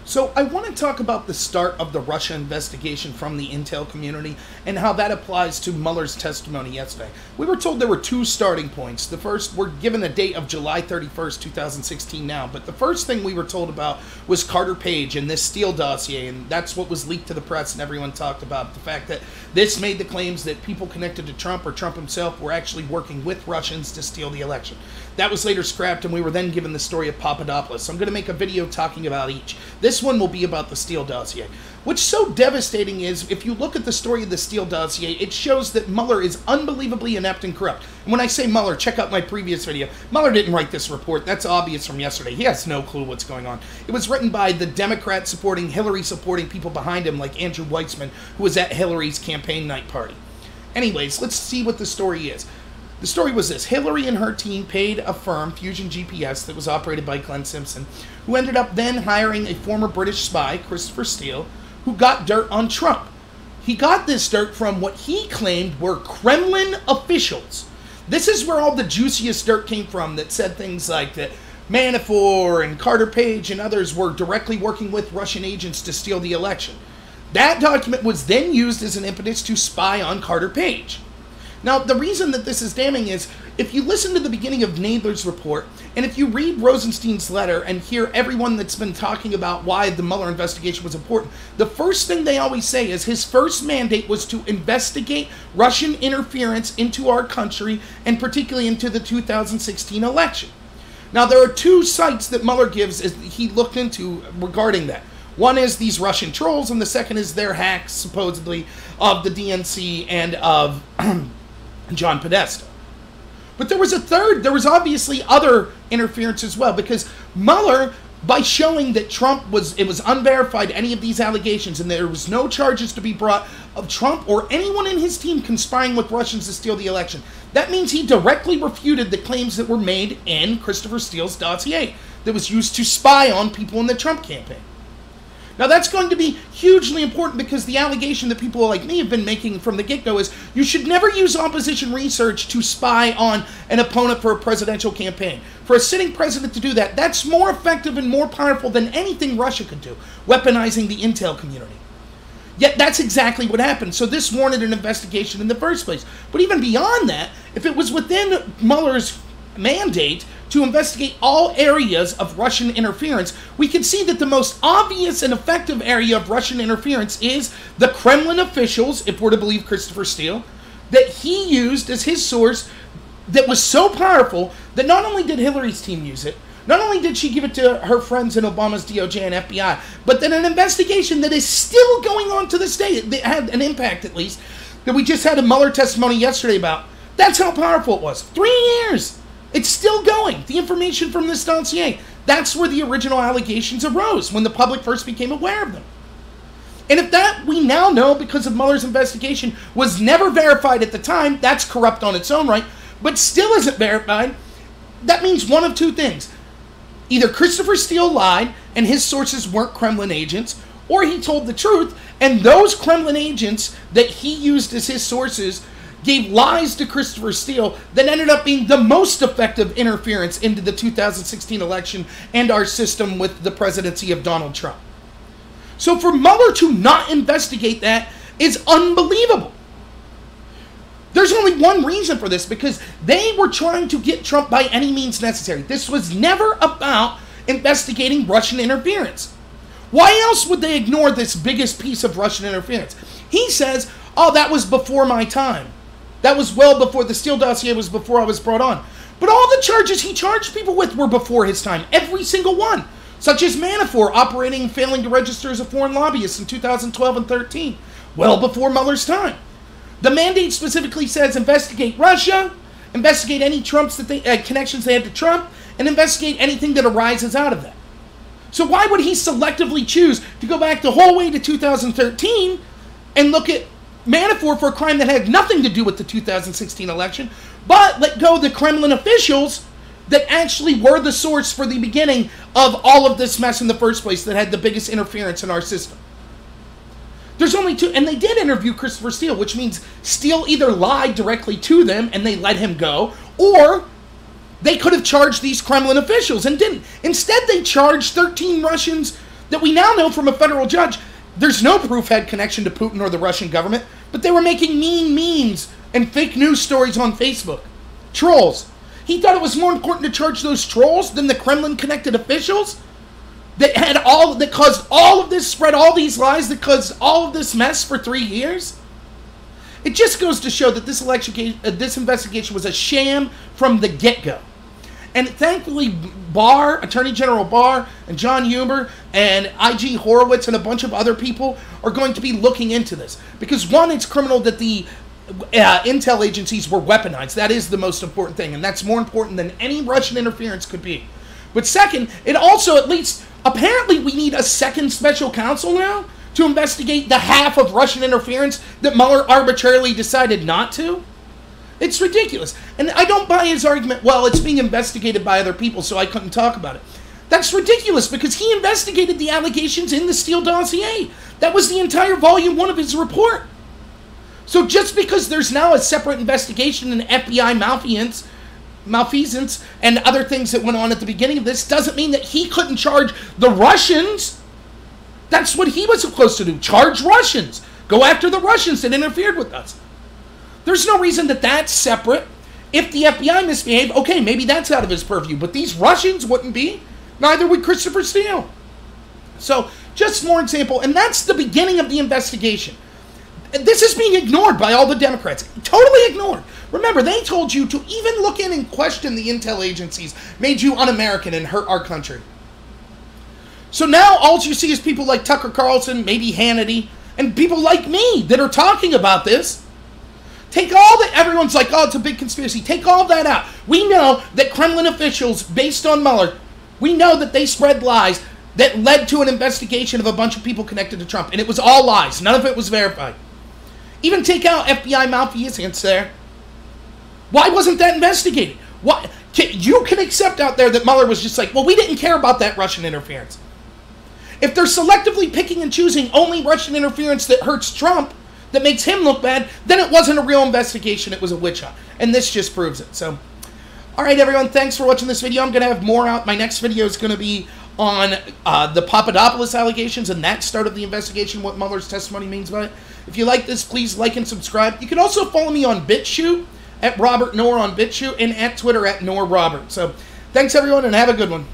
So I want to talk about the start of the Russia investigation from the intel community and how that applies to Mueller's testimony yesterday. We were told there were two starting points. The first, we're given a date of July 31st, 2016 now, but the first thing we were told about was Carter Page and this Steele dossier, and that's what was leaked to the press and everyone talked about. The fact that this made the claims that people connected to Trump or Trump himself were actually working with Russians to steal the election. That was later scrapped, and we were then given the story of Papadopoulos. So I'm going to make a video talking about each. This one will be about the Steele dossier. What's so devastating is, if you look at the story of the Steele dossier, it shows that Mueller is unbelievably inept and corrupt. And when I say Mueller, check out my previous video. Mueller didn't write this report. That's obvious from yesterday. He has no clue what's going on. It was written by the Democrat-supporting, Hillary-supporting people behind him, like Andrew Weitzman, who was at Hillary's campaign night party. Anyways, let's see what the story is. The story was this. Hillary and her team paid a firm, Fusion GPS, that was operated by Glenn Simpson, who ended up then hiring a former British spy, Christopher Steele, who got dirt on Trump. He got this dirt from what he claimed were Kremlin officials. This is where all the juiciest dirt came from that said things like that Manafort and Carter Page and others were directly working with Russian agents to steal the election. That document was then used as an impetus to spy on Carter Page. Now, the reason that this is damning is, if you listen to the beginning of Nadler's report, and if you read Rosenstein's letter and hear everyone that's been talking about why the Mueller investigation was important, the first thing they always say is his first mandate was to investigate Russian interference into our country, and particularly into the 2016 election. Now, there are two sites that Mueller gives as he looked into regarding that. One is these Russian trolls, and the second is their hacks, supposedly, of the DNC and of John Podesta. But there was a third. There was obviously other interference as well, because Mueller, by showing that it was unverified, any of these allegations, and there was no charges to be brought of Trump or anyone in his team conspiring with Russians to steal the election, that means he directly refuted the claims that were made in Christopher Steele's dossier that was used to spy on people in the Trump campaign. Now, that's going to be hugely important, because the allegation that people like me have been making from the get-go is you should never use opposition research to spy on an opponent for a presidential campaign. For a sitting president to do that, that's more effective and more powerful than anything Russia could do, weaponizing the intel community. Yet that's exactly what happened. So this warranted an investigation in the first place. But even beyond that, if it was within Mueller's mandate to investigate all areas of Russian interference, we can see that the most obvious and effective area of Russian interference is the Kremlin officials, if we're to believe Christopher Steele, that he used as his source, that was so powerful that not only did Hillary's team use it, not only did she give it to her friends in Obama's DOJ and FBI, but then an investigation that is still going on to this day, that had an impact at least, that we just had a Mueller testimony yesterday about. That's how powerful it was. 3 years! It's still going. The information from this dossier. That's where the original allegations arose, when the public first became aware of them. And if that, we now know, because of Mueller's investigation, was never verified at the time, that's corrupt on its own right, but still isn't verified, that means one of two things. Either Christopher Steele lied, and his sources weren't Kremlin agents, or he told the truth, and those Kremlin agents that he used as his sources gave lies to Christopher Steele that ended up being the most effective interference into the 2016 election and our system with the presidency of Donald Trump. So for Mueller to not investigate that is unbelievable. There's only one reason for this, because they were trying to get Trump by any means necessary. This was never about investigating Russian interference. Why else would they ignore this biggest piece of Russian interference? He says, oh, that was before my time. That was well before the Steele dossier, was before I was brought on. But all the charges he charged people with were before his time. Every single one. Such as Manafort operating and failing to register as a foreign lobbyist in 2012 and 13. Well before Mueller's time. The mandate specifically says investigate Russia, investigate any connections they had to Trump, and investigate anything that arises out of that. So why would he selectively choose to go back the whole way to 2013 and look at Manafort for a crime that had nothing to do with the 2016 election, but let go the Kremlin officials that actually were the source for the beginning of all of this mess in the first place, that had the biggest interference in our system? There's only two, and they did interview Christopher Steele, which means Steele either lied directly to them and they let him go, or they could have charged these Kremlin officials and didn't. Instead, they charged 13 Russians that we now know from a federal judge there's no proof had connection to Putin or the Russian government, but they were making mean memes and fake news stories on Facebook. Trolls. He thought it was more important to charge those trolls than the Kremlin-connected officials that caused all of this, spread all these lies, that caused all of this mess for 3 years. It just goes to show that this investigation was a sham from the get-go. And thankfully, Attorney General Barr and John Huber and IG Horowitz and a bunch of other people are going to be looking into this. Because one, it's criminal that the intel agencies were weaponized. That is the most important thing, and that's more important than any Russian interference could be. But second, it also, at least, apparently we need a second special counsel now to investigate the half of Russian interference that Mueller arbitrarily decided not to. It's ridiculous. And I don't buy his argument, well, it's being investigated by other people, so I couldn't talk about it. That's ridiculous, because he investigated the allegations in the Steele dossier. That was the entire volume 1 of his report. So just because there's now a separate investigation and FBI malfeasance and other things that went on at the beginning of this doesn't mean that he couldn't charge the Russians. That's what he was supposed to do. Charge Russians. Go after the Russians that interfered with us. There's no reason that that's separate. If the FBI misbehaved, okay, maybe that's out of his purview. But these Russians wouldn't be. Neither would Christopher Steele. So, just more example. And that's the beginning of the investigation. This is being ignored by all the Democrats. Totally ignored. Remember, they told you to even look in and question the intel agencies made you un-American and hurt our country. So now all you see is people like Tucker Carlson, maybe Hannity, and people like me that are talking about this. Take all that, everyone's like, oh, it's a big conspiracy. Take all that out. We know that Kremlin officials, based on Mueller, we know that they spread lies that led to an investigation of a bunch of people connected to Trump. And it was all lies. None of it was verified. Even take out FBI malfeasance there. Why wasn't that investigated? Why? You can accept out there that Mueller was just like, well, we didn't care about that Russian interference. If they're selectively picking and choosing only Russian interference that hurts Trump, that makes him look bad, then it wasn't a real investigation, it was a witch hunt. And this just proves it. So, alright everyone, thanks for watching this video. I'm going to have more out. My next video is going to be on the Papadopoulos allegations and that start of the investigation, what Mueller's testimony means by it. If you like this, please like and subscribe. You can also follow me on BitChute, at Robert Knorr on BitChute, and at Twitter at KnorrRobert. So, thanks everyone, and have a good one.